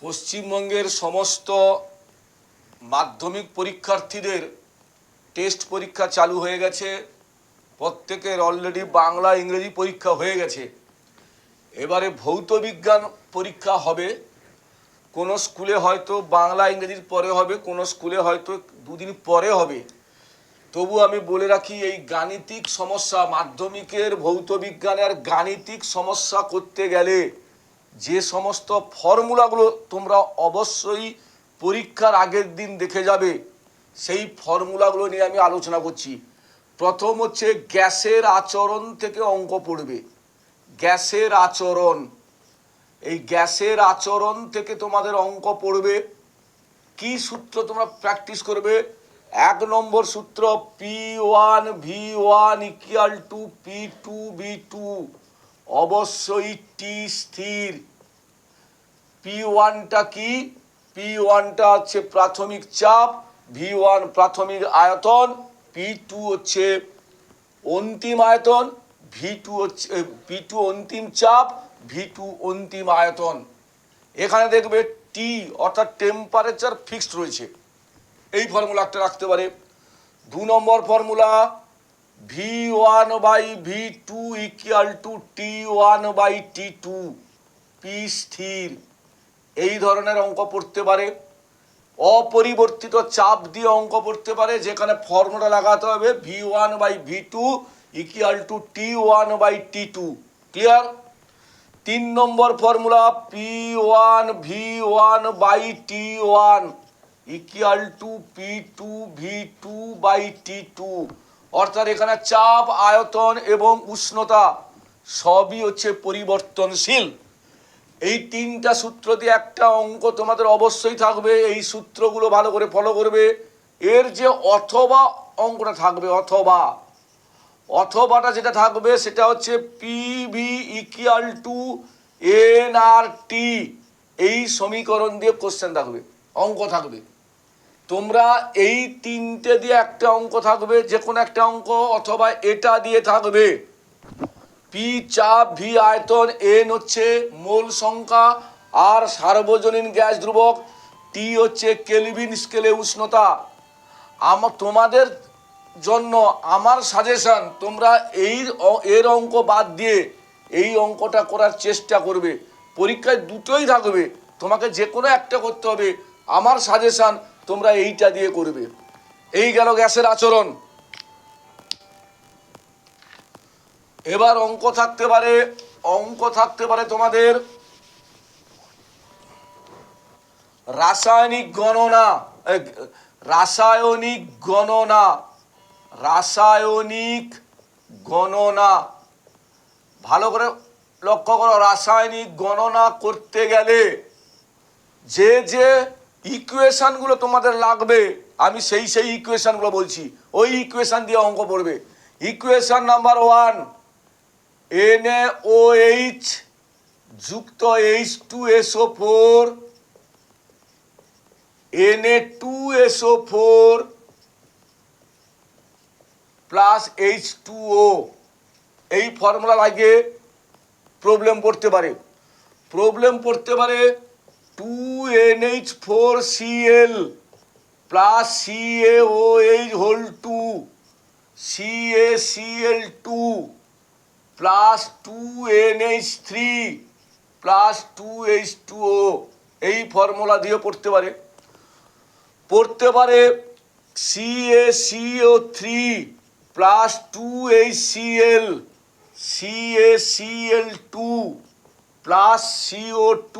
পশ্চিমবঙ্গের সমস্ত মাধ্যমিক পরীক্ষার্থীদের টেস্ট পরীক্ষা চালু হয়ে গেছে। প্রত্যেকের অলরেডি বাংলা ইংরেজি পরীক্ষা হয়ে গেছে। এবারে ভৌত বিজ্ঞান পরীক্ষা হবে। কোনো স্কুলে হয়তো বাংলা ইংরেজির পরে হবে, কোনো স্কুলে হয়তো দুদিন পরে হবে। তবু আমি বলে রাখি, এই গাণিতিক সমস্যা, মাধ্যমিকের ভৌত বিজ্ঞানের গাণিতিক সমস্যা করতে গেলে যে সমস্ত ফর্মুলাগুলো তোমরা অবশ্যই পরীক্ষার আগের দিন দেখে যাবে, সেই ফর্মুলাগুলো নিয়ে আমি আলোচনা করছি। প্রথম হচ্ছে গ্যাসের আচরণ থেকে অঙ্ক পড়বে। গ্যাসের আচরণ, এই গ্যাসের আচরণ থেকে তোমাদের অঙ্ক পড়বে। কি সূত্র তোমরা প্র্যাকটিস করবে? 1 নম্বর সূত্র, P1V1 = P2V2, অবশ্যই টি স্থির। P1টা কি? P1টা হচ্ছে প্রাথমিক চাপ, V1 প্রাথমিক আয়তন, P2 হচ্ছে অন্তিম আয়তন, P2 অন্তিম চাপ, V2 অন্তিম আয়তন। এখানে দেখবে টি অর্থাৎ টেম্পারেচার ফিক্সড রয়েছে। এই ফর্মুলা একটা রাখতে পারে। 2 নম্বর ফর্মুলা, V1/V2 = T1/T2, P স্থির। এই ধরনের অঙ্ক পড়তে পারে। অপরিবর্তিত চাপ দিয়ে অঙ্ক পড়তে পারে, যেখানে ফর্মুলা লাগাতে হবে V1/V2 = T1/T2। ক্লিয়ার? 3 নম্বর ফর্মুলা, P1V1/T1 = P2V2/T2, অর্থাৎ এখানে চাপ, আয়তন এবং উষ্ণতা সবই হচ্ছে পরিবর্তনশীল। এই 3টা সূত্র দিয়ে একটা অঙ্ক তোমাদের অবশ্যই থাকবে। এই সূত্রগুলো ভালো করে ফলো করবে। এর যে অথবা অঙ্কটা থাকবে, অথবাটা যেটা থাকবে সেটা হচ্ছে PV = nRT। এই সমীকরণ দিয়ে কোশ্চেন থাকবে, অঙ্ক থাকবে। তোমরা এই 3টে দিয়ে একটা অঙ্ক থাকবে, যে কোনো একটা অঙ্ক, অথবা এটা দিয়ে থাকবে। P চাপ, V আয়তন, N হচ্ছে মোল সংখ্যা আর সার্বজনীন গ্যাস ধ্রুবক, T হচ্ছে কেলভিন স্কেলে উষ্ণতা। তোমাদের জন্য আমার সাজেশন, তোমরা এর অঙ্ক বাদ দিয়ে এই অঙ্কটা করার চেষ্টা করবে। পরীক্ষায় দুটোই থাকবে, তোমাকে যে কোনো একটা করতে হবে। আমার সাজেশন তোমরা এইটা দিয়ে করবে। এই গেল গ্যাসের আচরণ। এবার অঙ্ক থাকতে পারে তোমাদের রাসায়নিক গণনা। ভালো করে লক্ষ্য করো, রাসায়নিক গণনা করতে গেলে যে যে ইকুয়েশনগুলো তোমাদের লাগবে, আমি সেই ইকুয়েশনগুলো বলছি। ওই ইকুয়েশন দিয়ে অঙ্ক পড়বে। ইকুয়েশন নাম্বার 1, NaOH যুক্ত H2SO4 Na2SO4 প্লাস H2O। এই ফর্মুলা লাগিয়ে প্রবলেম পড়তে পারে। 2NH4Cl plus CaOH2 CaCl2 plus 2NH3 plus 2H2O। এই ফর্মুলা দিয়ে পড়তে পারে CaCO3 plus 2HCl CaCl2 plus CO2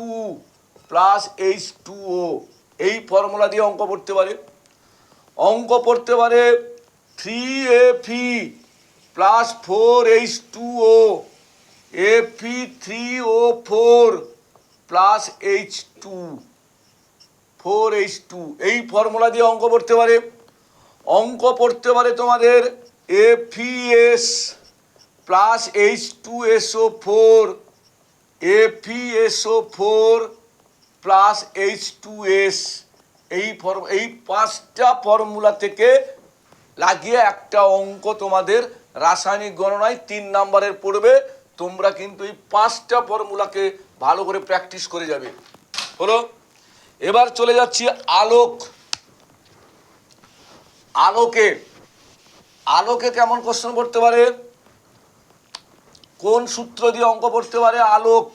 plus H2O। এই ফর্মুলা দিয়ে অঙ্ক পড়তে পারে 3Fe plus 4H2O Fe3O4 plus H2 এই ফর্মুলা দিয়ে অঙ্ক পড়তে পারে তোমাদের FeS plus H2SO4 FeSO4 plus H2S। এই 5টা ফর্মুলা থেকে লাগিয়ে একটা অঙ্ক তোমাদের রাসায়নিক গণনায় 3 নম্বরের পড়বে। তোমরা কিন্তু এই 5টা ফর্মুলাকে ভালো করে প্র্যাকটিস করে যাবে। হলো? এবার চলে যাচ্ছি আলোক। আলোকে আলোকে কেমন কোশ্চেন করতে পারে, কোন সূত্র দিয়ে অঙ্ক পড়তে পারে? আলোক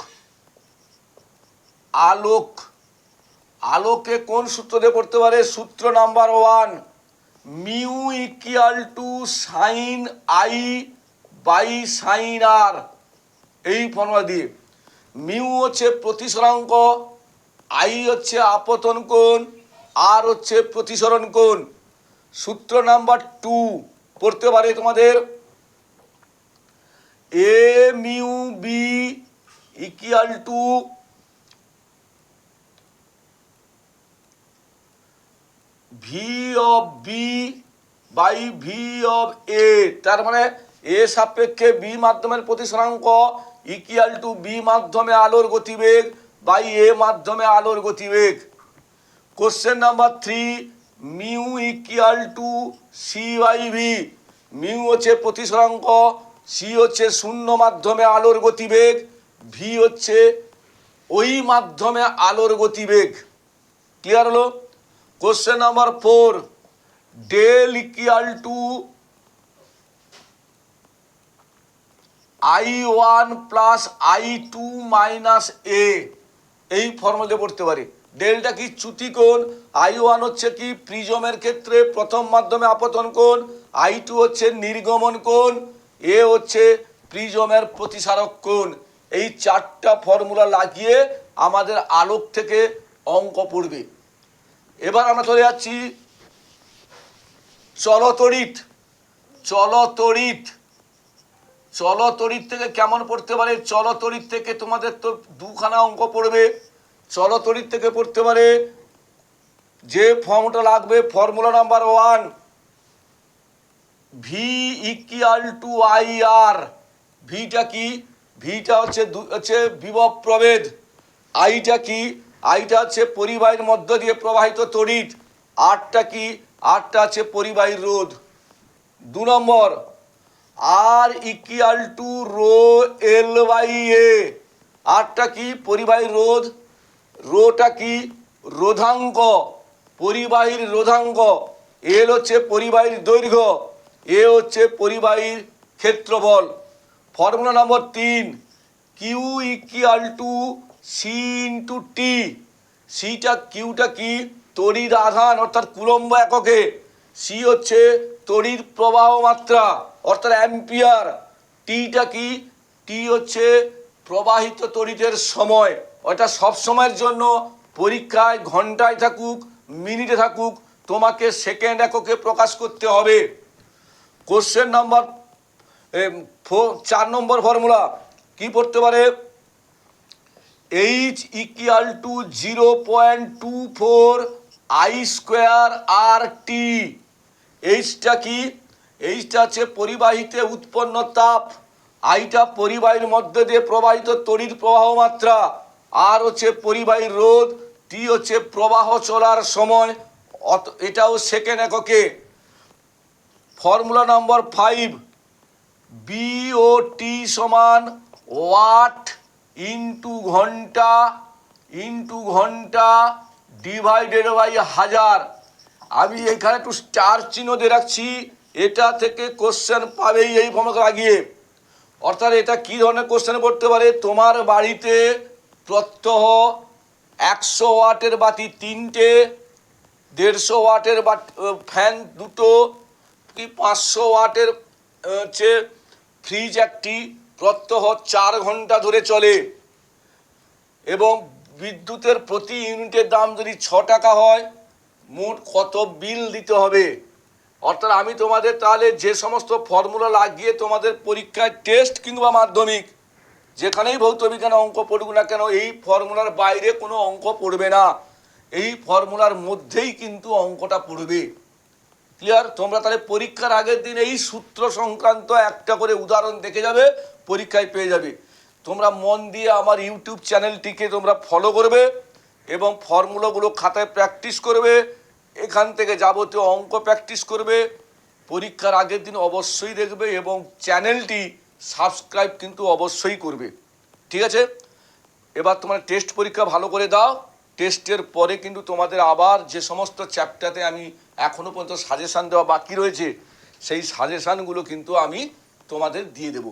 আলোক আলোকে কোন সূত্র দিয়ে পড়তে পারে? সূত্র number 1, mu equal to sine i by sine r. এই ফর্মুলা দিয়ে মিউ হচ্ছে প্রতিসরাঙ্ক, আই হচ্ছে আপতন কোণ, আর হচ্ছে প্রতিসরণ কোণ। সূত্র নাম্বার 2 পড়তে পারে তোমাদের A mu B equal to V of B by V of A. তার মানে এ সাপেক্ষে বি মাধ্যমের প্রতিসরাঙ্ক ইকুয়াল টু বি মাধ্যমে আলোর গতিবেগ বাই এ মাধ্যমে আলোর গতিবেগ। Question number 3, mu equal to C by V. Mu হচ্ছে প্রতিসরাঙ্ক, সি হচ্ছে শূন্য মাধ্যমে আলোর গতিবেগ, ভি হচ্ছে ওই মাধ্যমে আলোর গতিবেগ। ক্লিয়ার হলো? Question number 4, del equal to I1 plus I2 minus A. এই ফর্মুলা পড়তে পারি। ডেলটা কি? চ্যুতি কোণ। I1 হচ্ছে কি? প্রিজমের ক্ষেত্রে প্রথম মাধ্যমে আপতন কোণ। I2 হচ্ছে নির্গমন কোণ। এ হচ্ছে প্রিজমের প্রতিসারক কোণ। এই 4টা ফর্মুলা লাগিয়ে আমাদের আলোক থেকে অঙ্ক পড়বে। এবার আমরা চলে যাচ্ছি চলতড়িৎ। চলতড়িৎ চলতড়িৎ থেকে কেমন পড়তে পারে? চলতড়িৎ থেকে তোমাদের তো 2খানা অঙ্ক পড়বে। চলতড়িৎ থেকে পড়তে পারে যে ফর্মুলা লাগবে, formula number 1, V equal to I R. ভিটা কি? ভিটা হচ্ছে বিভব প্রভেদ। আইটা কি? আইটা হচ্ছে পরিবাহীর মধ্য দিয়ে প্রবাহিত তড়িৎ। আরটা কি? আরটা হচ্ছে পরিবাহীর রোধ। 2 নম্বর, R equal to rho L by A. আরটা কি? পরিবাহীর রোধ। রোটা কি? রোধাঙ্ক, পরিবাহীর রোধাঙ্ক। এল হচ্ছে পরিবাহীর দৈর্ঘ্য, এ হচ্ছে পরিবাহীর ক্ষেত্রফল। ফর্মুলা নম্বর 3, Q equal to C into T. সিটা কিউটা কি? তড়িৎ আধান অর্থাৎ কুলম্ব এককে। সি হচ্ছে তড়িৎ প্রবাহ মাত্রা অর্থাৎ অ্যাম্পিয়ার। টিটা কি? টি হচ্ছে প্রবাহিত তড়িতের সময়। অর্থাৎ সব সময়ের জন্য পরীক্ষায় ঘন্টায় থাকুক মিনিটে থাকুক তোমাকে সেকেন্ড এককে প্রকাশ করতে হবে। কোশ্চেন নাম্বার 4 নম্বর ফর্মুলা কি পড়তে পারে? H equal to 0.24 I square R T. এইচটা কি? এইচটা হচ্ছে পরিবাহীতে উৎপন্ন তাপ, আইটা পরিবাহীর মধ্যে দিয়ে প্রবাহিত তড়িৎ প্রবাহ মাত্রা, আর হচ্ছে পরিবাহীর রোধ, টি হচ্ছে প্রবাহ চলার সময়, এটাও সেকেন্ড এককে। ফর্মুলা নম্বর 5, বিওটি সমান ওয়াট ইন্টু ঘন্টা ডিভাইডেড বাই 1000। আমি এখানে একটু স্টার চিহ্ন দিয়ে রাখছি, এটা থেকে কোশ্চেন পাবেই এই ফর্মুলা লাগিয়ে। অর্থাৎ এটা কি ধরনের কোশ্চেন পড়তে পারে? তোমার বাড়িতে প্রত্যহ 100 ওয়াটের বাতি 3টে, 150 ওয়াটের ফ্যান 2টো, কি 500 ওয়াটের হচ্ছে ফ্রিজ একটি, প্রত্যহ 4 ঘন্টা ধরে চলে, এবং বিদ্যুতের প্রতি ইউনিটের দাম যদি 6 টাকা হয়, মোট কত বিল দিতে হবে? অর্থাৎ আমি তোমাদের তাহলে যে সমস্ত ফর্মুলা লাগিয়ে তোমাদের পরীক্ষায় টেস্ট কিংবা মাধ্যমিক যেখানেই ভৌত বিজ্ঞানে অঙ্ক পড়ুক না কেন, এই ফর্মুলার বাইরে কোনো অঙ্ক পড়বে না, এই ফর্মুলার মধ্যেই কিন্তু অঙ্কটা পড়বে। ক্লিয়ার? তোমরা তাহলে পরীক্ষার আগের দিন এই সূত্র সংক্রান্ত একটা করে উদাহরণ দেখে যাবে, পরীক্ষায় পেয়ে যাবে। তোমরা মন দিয়ে আমার ইউটিউব চ্যানেলটিকে তোমরা ফলো করবে এবং ফর্মুলাগুলো খাতায় প্র্যাকটিস করবে, এখান থেকে যাবতীয় অঙ্ক প্র্যাকটিস করবে। পরীক্ষার আগের দিন অবশ্যই দেখবে এবং চ্যানেলটি সাবস্ক্রাইব কিন্তু অবশ্যই করবে। ঠিক আছে? এবার তোমার টেস্ট পরীক্ষা ভালো করে দাও। টেস্টের পরে কিন্তু তোমাদের আবার যে সমস্ত চ্যাপ্টারে আমি এখনও পর্যন্ত সাজেশান দেওয়া বাকি রয়েছে সেই সাজেশানগুলো কিন্তু আমি তোমাদের দিয়ে দেবো।